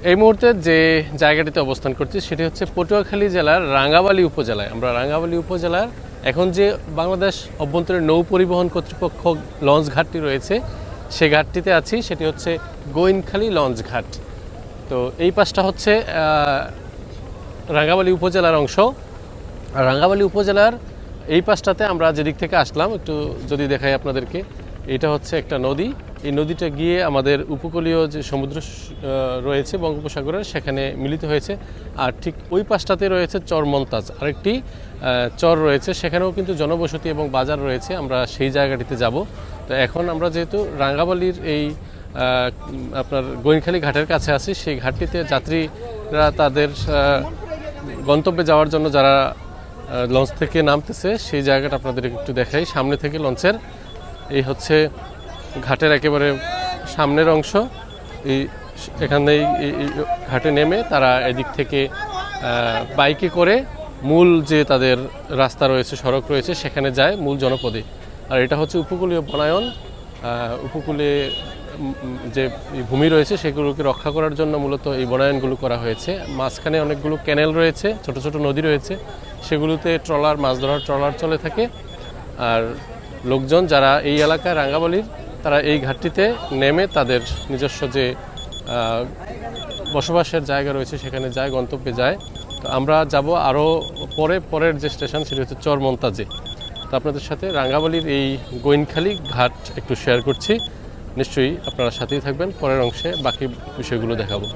এই মুহূর্তে যে জায়গাটিতে অবস্থান করছি সেটি হচ্ছে পটুয়াখালী জেলার রাঙ্গাবালী উপজেলায়। আমরা রাঙ্গাবালী উপজেলার এখন যে বাংলাদেশ অভ্যন্তরীণ নৌ পরিবহন কর্তৃপক্ষ লঞ্চ ঘাটটি রয়েছে সে ঘাটটিতে আছি, সেটি হচ্ছে গোইনখালী লঞ্চ ঘাট। তো এই পাশটা হচ্ছে রাঙ্গাবালী উপজেলার অংশ। আর রাঙ্গাবালী উপজেলার এই পাশটাতে আমরা যেদিক থেকে আসলাম একটু যদি দেখাই আপনাদেরকে, এটা হচ্ছে একটা নদী। এই নদীটা গিয়ে আমাদের উপকূলীয় যে সমুদ্র রয়েছে বঙ্গোপসাগরের সেখানে মিলিত হয়েছে। আর ঠিক ওই পাশটাতে রয়েছে চর মন্তাজ, আরেকটি চর রয়েছে, সেখানেও কিন্তু জনবসতি এবং বাজার রয়েছে। আমরা সেই জায়গাটিতে যাব। তো এখন আমরা যেহেতু রাঙ্গাবালীর এই আপনার গোইনখালী ঘাটের কাছে আছি, সেই ঘাটটিতে যাত্রীরা তাদের গন্তব্যে যাওয়ার জন্য যারা লঞ্চ থেকে নামতেছে সেই জায়গাটা আপনাদের একটু দেখাই। সামনে থেকে লঞ্চের এই হচ্ছে ঘাটের একেবারে সামনের অংশ। এখানেই ঘাটে নেমে তারা এদিক থেকে বাইকে করে মূল যে তাদের রাস্তা রয়েছে, সড়ক রয়েছে, সেখানে যায় মূল জনপদে। আর এটা হচ্ছে উপকূলীয় বনায়ন। উপকূলে যে ভূমি রয়েছে সেগুলোকে রক্ষা করার জন্য মূলত এই বনায়নগুলো করা হয়েছে। মাঝখানে অনেকগুলো ক্যানেল রয়েছে, ছোট ছোট নদী রয়েছে, সেগুলোতে ট্রলার, মাছ ধরার ট্রলার চলে থাকে। আর লোকজন যারা এই এলাকায় রাঙ্গাবালীর, তারা এই ঘাটটিতে নেমে তাদের নিজস্ব যে বসবাসের জায়গা রয়েছে সেখানে যায়, গন্তব্যে যায়। তো আমরা যাব আরও পরের যে স্টেশন সেটি হচ্ছে চর মন্তাজে। তো আপনাদের সাথে রাঙ্গাবালীর এই গোইনখালী ঘাট একটু শেয়ার করছি। নিশ্চয়ই আপনারা সাথেই থাকবেন, পরের অংশে বাকি বিষয়গুলো দেখাবো।